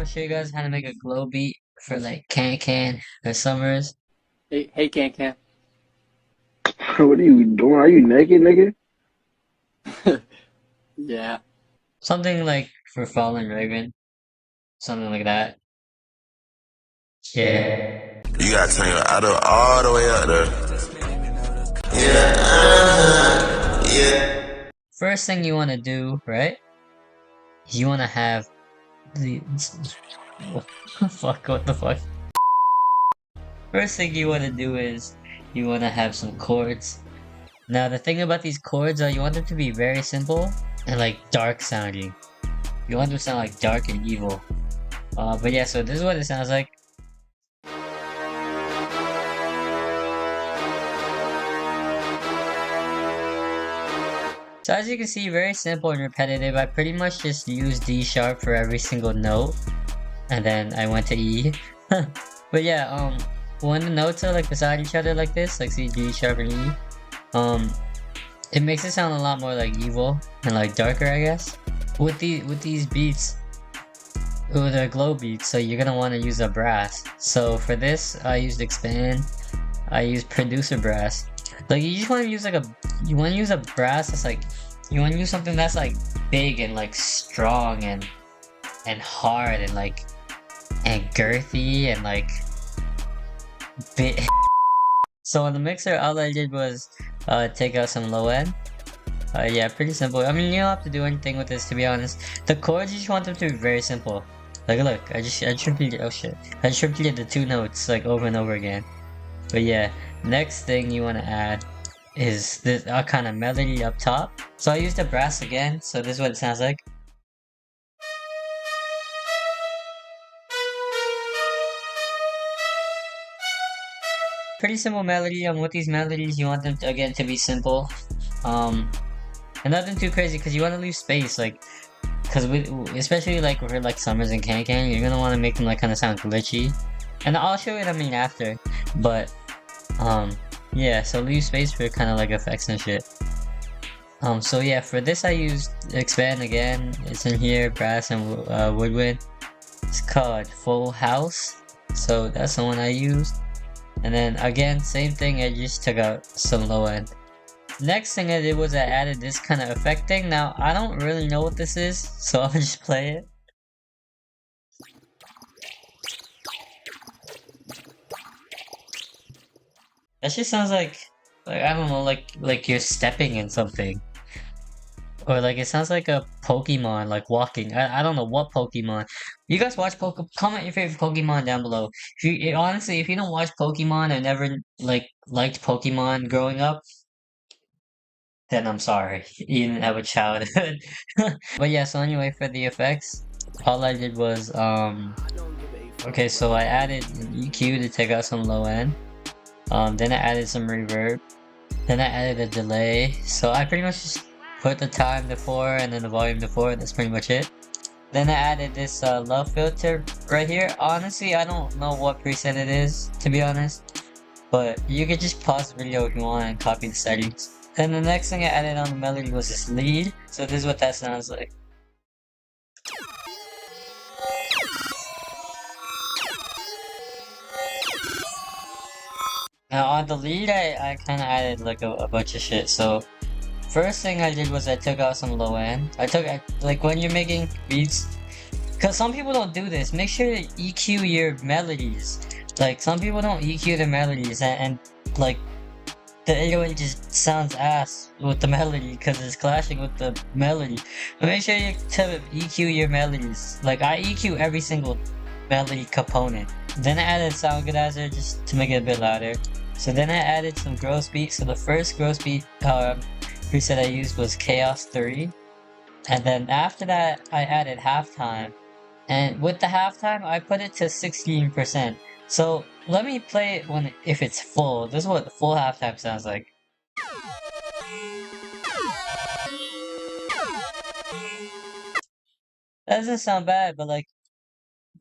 to show you guys how to make a glow beat for like Can or SUMMRS. Hey, Can. What are you doing? Are you naked, nigga? Yeah. Something like for Fallen Raven. Something like that. Yeah. You gotta turn your auto all the way up there. Yeah, yeah. First thing you want to do, right? You want to have the... What the fuck? What the fuck? First thing you want to do is you want to have some chords. Now the thing about these chords are you want them to be very simple and like dark sounding. You want them to sound like dark and evil. But yeah, so this is what it sounds like. So as you can see, very simple and repetitive. I pretty much just use D sharp for every single note, and then I went to E. But yeah, when the notes are like beside each other like this, like see D sharp and E, it makes it sound a lot more like evil and like darker, I guess. With these beats, they're glow beats, so you're gonna want to use a brass. So for this, I used expand. I used producer brass. Like you just want to use like you want to use a brass that's like, you want to use something that's like big and like strong and hard and like and girthy and like bit. So on the mixer, all I did was take out some low end. Yeah, pretty simple. I mean, you don't have to do anything with this, to be honest. The chords, you just want them to be very simple. Like look, I just repeated, oh shit, I just repeated the two notes like over and over again. But yeah, next thing you want to add is this kind of melody up top. So I used the brass again, so this is what it sounds like. Pretty simple melody, and with these melodies you want them to, again, to be simple. And nothing too crazy because you want to leave space, like, because especially like for like SUMMRS and Kankan, you're gonna want to make them like kind of sound glitchy. And I'll show you what I mean after, but yeah, so leave space for kind of like effects and shit. So yeah, for this I used expand again. It's in here, brass and woodwind. It's called Full House, so that's the one I used. And then again, same thing, I just took out some low end. Next thing I did was I added this kind of effect thing. Now I don't really know what this is, so I'll just play it. That just sounds like I don't know, like you're stepping in something. Or like it sounds like a Pokemon like walking. I don't know what Pokemon. You guys watch comment your favorite Pokemon down below. If you honestly, if you don't watch Pokemon or never like liked Pokemon growing up, then I'm sorry. You didn't have a childhood. But yeah, so anyway, for the effects, all I did was okay, so I added an EQ to take out some low end. Then I added some reverb. Then I added a delay. So I pretty much just put the time to 4 and then the volume to 4. That's pretty much it. Then I added this love filter right here. Honestly, I don't know what preset it is, to be honest. But you could just pause the video if you want and copy the settings. Then the next thing I added on the melody was this lead. So this is what that sounds like. Now on the lead, I kind of added like a bunch of shit. So first thing I did was I took out some low end. Like when you're making beats, because some people don't do this, make sure to EQ your melodies. Like some people don't EQ their melodies and like the 808 just sounds ass with the melody because it's clashing with the melody. But make sure you to EQ your melodies. Like I EQ every single melody component. Then I added soundganizer just to make it a bit louder. So then I added some gross beat. So the first gross beat preset I used was Chaos 3. And then after that I added halftime. And with the halftime I put it to 16%. So let me play it if it's full. This is what the full halftime sounds like. That doesn't sound bad, but like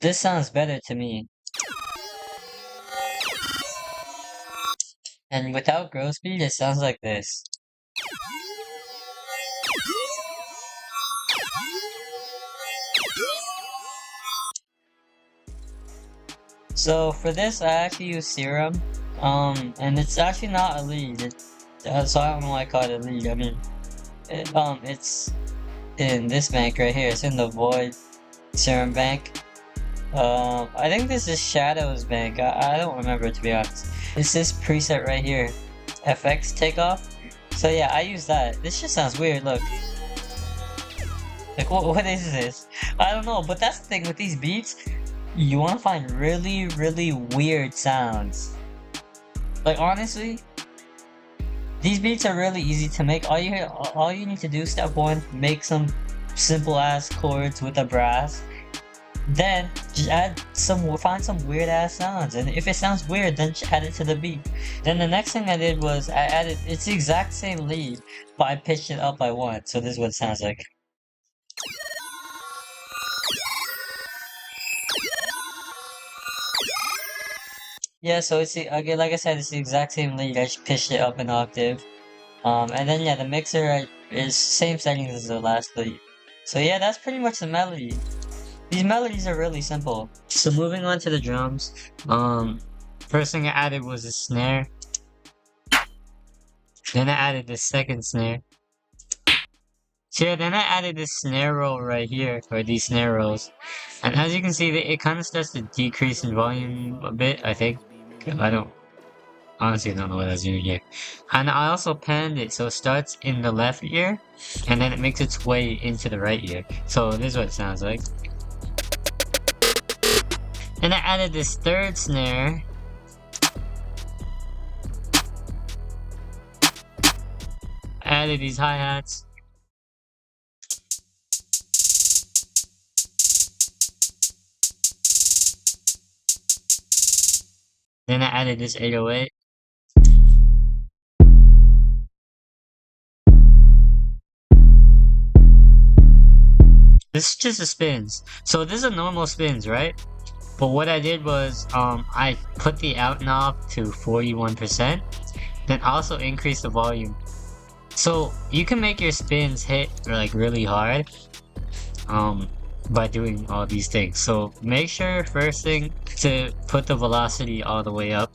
this sounds better to me. And without gross beat, it sounds like this. So for this, I actually use Serum, and it's actually not a lead. So I don't know why I call it a lead. I mean, it's in this bank right here. It's in the Void Serum bank. I think this is Shadow's bank. I don't remember, to be honest. It's this preset right here, FX takeoff. So yeah, I use that. This just sounds weird. Look. Like, what is this? I don't know, but that's the thing with these beats. You want to find really, really weird sounds. Like, honestly, these beats are really easy to make. All you need to do, step one, make some simple ass chords with a brass. Then just find some weird ass sounds, and if it sounds weird, then just add it to the beat. Then the next thing I did was I added, it's the exact same lead, but I pitched it up by one. So this is what it sounds like. Yeah, so it's again, like I said, it's the exact same lead. I just pitched it up an octave. And then yeah, the mixer is same settings as the last lead. So yeah, that's pretty much the melody. These melodies are really simple. So moving on to the drums, first thing I added was a snare. Then I added the second snare. So yeah, then I added this snare roll right here, or these snare rolls. And as you can see, it kind of starts to decrease in volume a bit, I think. Honestly, I don't know what I was doing here. And I also panned it, so it starts in the left ear, and then it makes its way into the right ear. So this is what it sounds like. Then I added this third snare. I added these hi-hats. Then I added this 808. This is just the spins. So this is a normal spins, right? But what I did was, I put the out knob to 41%, then also increase the volume. So you can make your spins hit like really hard, by doing all these things. So make sure first thing to put the velocity all the way up.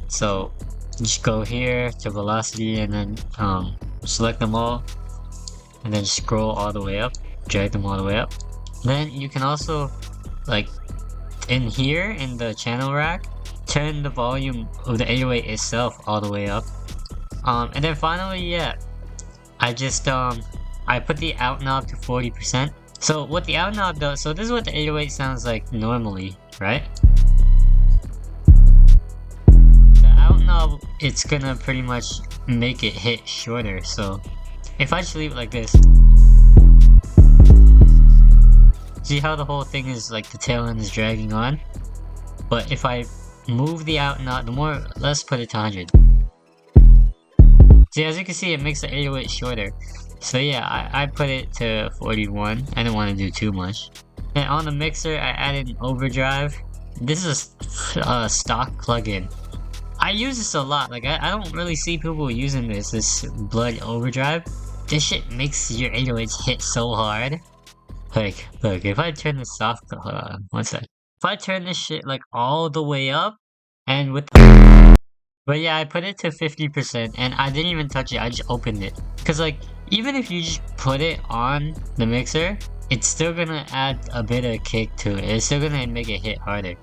So just go here to velocity and then select them all, and then scroll all the way up, drag them all the way up. Then you can also, like, in here in the channel rack, turn the volume of the 808 itself all the way up. And then finally, yeah, I just I put the out knob to 40%. So what the out knob does, so this is what the 808 sounds like normally, right? The out knob, it's gonna pretty much make it hit shorter. So if I just leave it like this, see how the whole thing is like the tail end is dragging on? But if I move the out knob, let's put it to 100. See, as you can see, it makes the 808 shorter. So yeah, I put it to 41. I didn't want to do too much. And on the mixer, I added an overdrive. This is a stock plugin. I use this a lot. Like, I don't really see people using this blood overdrive. This shit makes your 808s hit so hard. Like, look, if I turn this off, hold on, one sec. If I turn this shit like all the way up, and with but yeah, I put it to 50%, and I didn't even touch it, I just opened it. Cause like, even if you just put it on the mixer, it's still gonna add a bit of kick to it. It's still gonna make it hit harder.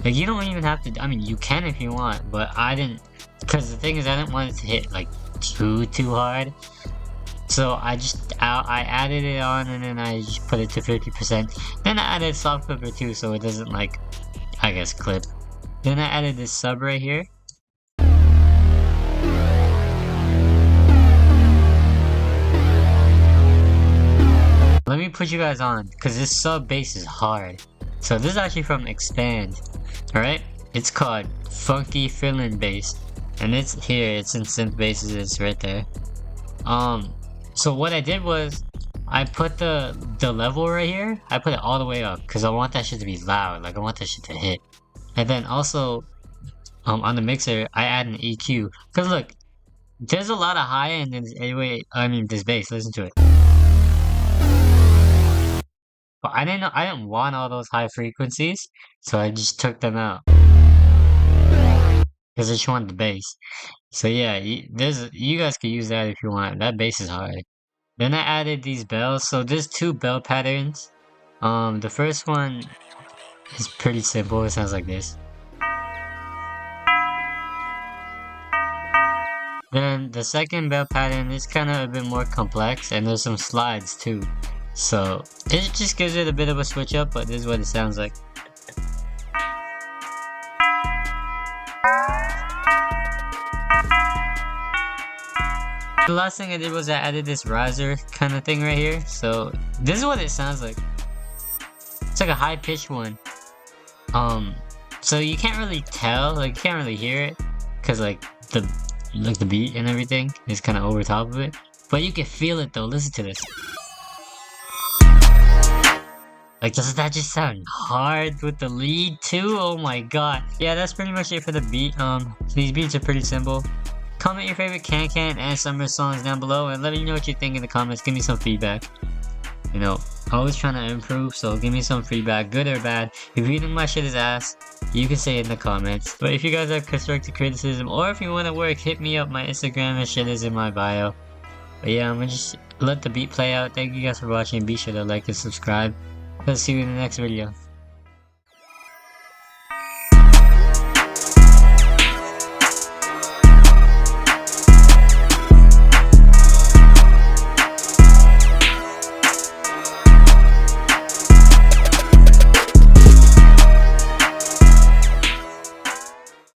Like, you don't even have to, I mean, you can if you want, but I didn't, cause the thing is, I didn't want it to hit like too hard. So I added it on, and then I just put it to 50%. Then I added soft clipper too, so it doesn't, like, I guess, clip. Then I added this sub right here. Let me put you guys on, because this sub bass is hard. So this is actually from Expand, alright? It's called Funky Fillin' Bass, and it's here, it's in synth basses, it's right there. So what I did was, I put the level right here, I put it all the way up, because I want that shit to be loud, like I want that shit to hit. And then also, on the mixer, I add an EQ, because look, there's a lot of high end in this, anyway, I mean this bass, listen to it. But I didn't want all those high frequencies, so I just took them out. because I just want the bass. So yeah, you guys could use that if you want. That bass is hard. Then I added these bells. So there's two bell patterns. The first one is pretty simple. It sounds like this. Then the second bell pattern is kind of a bit more complex, and there's some slides too. So it just gives it a bit of a switch up, but this is what it sounds like. The last thing I did was I added this riser kind of thing right here. So this is what it sounds like. It's like a high-pitched one. So you can't really tell, like you can't really hear it, cause like the beat and everything is kind of over top of it. But you can feel it though. Listen to this. Like, doesn't that just sound hard with the lead too? Oh my god. Yeah, that's pretty much it for the beat. These beats are pretty simple. Comment your favorite Kankan and SUMMRS songs down below and let me know what you think in the comments. Give me some feedback. You know, always trying to improve, so give me some feedback, good or bad. If you think my shit is ass, you can say it in the comments. But if you guys have constructive criticism or if you want to work, hit me up. My Instagram and shit is in my bio. But yeah, I'm gonna just let the beat play out. Thank you guys for watching. Be sure to like and subscribe. Let's see you in the next video.